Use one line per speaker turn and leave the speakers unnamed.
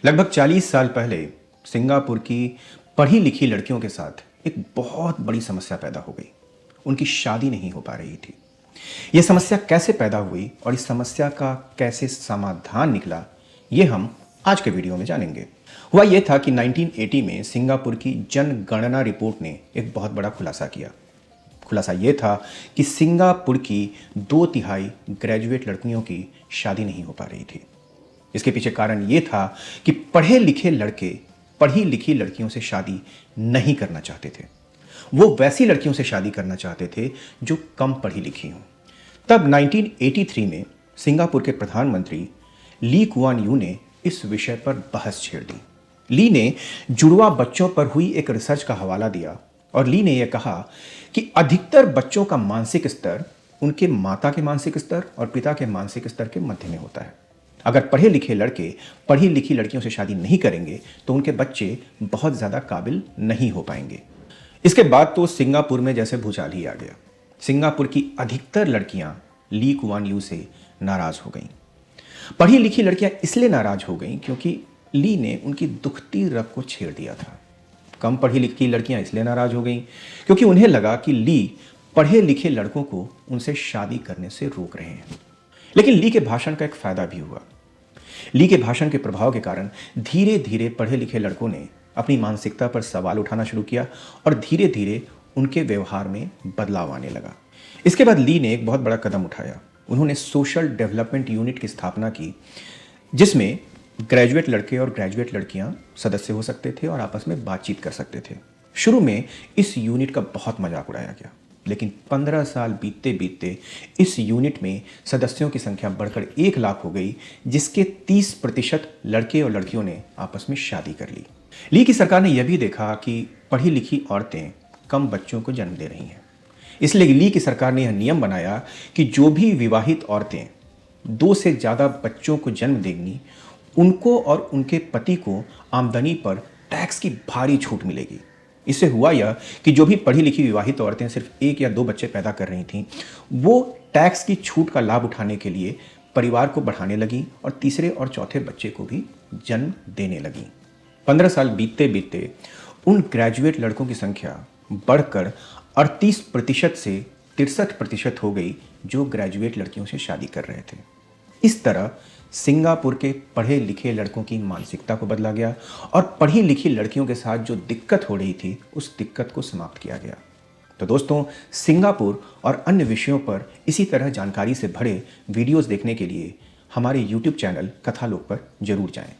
लगभग 40 साल पहले सिंगापुर की पढ़ी लिखी लड़कियों के साथ एक बहुत बड़ी समस्या पैदा हो गई। उनकी शादी नहीं हो पा रही थी। यह समस्या कैसे पैदा हुई और इस समस्या का कैसे समाधान निकला, ये हम आज के वीडियो में जानेंगे। हुआ यह था कि 1980 में सिंगापुर की जनगणना रिपोर्ट ने एक बहुत बड़ा खुलासा किया। खुलासा यह था कि सिंगापुर की 2/3 ग्रेजुएट लड़कियों की शादी नहीं हो पा रही थी। इसके पीछे कारण यह था कि पढ़े लिखे लड़के पढ़ी लिखी लड़कियों से शादी नहीं करना चाहते थे। वो वैसी लड़कियों से शादी करना चाहते थे जो कम पढ़ी लिखी हों। तब 1983 में सिंगापुर के प्रधानमंत्री ली कुआन यू ने इस विषय पर बहस छेड़ दी। ली ने जुड़वा बच्चों पर हुई एक रिसर्च का हवाला दिया और ली ने यह कहा कि अधिकतर बच्चों का मानसिक स्तर उनके माता के मानसिक स्तर और पिता के मानसिक स्तर के मध्य में होता है। अगर पढ़े लिखे लड़के पढ़ी लिखी लड़कियों से शादी नहीं करेंगे तो उनके बच्चे बहुत ज़्यादा काबिल नहीं हो पाएंगे। इसके बाद तो सिंगापुर में जैसे भूचाल ही आ गया। सिंगापुर की अधिकतर लड़कियां ली कुआन यू से नाराज हो गईं। पढ़ी लिखी लड़कियां इसलिए नाराज हो गईं क्योंकि ली ने उनकी दुखती रग को छेड़ दिया था। कम पढ़ी लिखी लड़कियां इसलिए नाराज हो गईं क्योंकि उन्हें लगा कि ली पढ़े लिखे लड़कों को उनसे शादी करने से रोक रहे हैं। लेकिन ली के भाषण का एक फायदा भी हुआ। ली के भाषण के प्रभाव के कारण धीरे धीरे पढ़े लिखे लड़कों ने अपनी मानसिकता पर सवाल उठाना शुरू किया और धीरे धीरे उनके व्यवहार में बदलाव आने लगा। इसके बाद ली ने एक बहुत बड़ा कदम उठाया। उन्होंने सोशल डेवलपमेंट यूनिट की स्थापना की, जिसमें ग्रेजुएट लड़के और ग्रेजुएट लड़कियां सदस्य हो सकते थे और आपस में बातचीत कर सकते थे। शुरू में इस यूनिट का बहुत मजाक उड़ाया गया, लेकिन 15 साल बीतते बीतते इस यूनिट में सदस्यों की संख्या बढ़कर 1 लाख हो गई, जिसके 30% लड़के और लड़कियों ने आपस में शादी कर ली। ली की सरकार ने यह भी देखा कि पढ़ी लिखी औरतें कम बच्चों को जन्म दे रही हैं। इसलिए ली की सरकार ने यह नियम बनाया कि जो भी विवाहित औरतें 2 से ज़्यादा बच्चों को जन्म देंगी, उनको और उनके पति को आमदनी पर टैक्स की भारी छूट मिलेगी। इससे हुआ यह कि जो भी पढ़ी लिखी विवाहित औरतें सिर्फ 1 या 2 बच्चे पैदा कर रही थीं, वो टैक्स की छूट का लाभ उठाने के लिए परिवार को बढ़ाने लगीं और तीसरे और चौथे बच्चे को भी जन्म देने लगीं। 15 साल बीतते बीतते उन ग्रेजुएट लड़कों की संख्या बढ़कर 38% से 63% हो गई जो ग्रेजुएट लड़कियों से शादी कर रहे थे। इस तरह सिंगापुर के पढ़े लिखे लड़कों की मानसिकता को बदला गया और पढ़ी लिखी लड़कियों के साथ जो दिक्कत हो रही थी, उस दिक्कत को समाप्त किया गया। तो दोस्तों, सिंगापुर और अन्य विषयों पर इसी तरह जानकारी से भरे वीडियोस देखने के लिए हमारे YouTube चैनल कथालोक पर जरूर जाएं।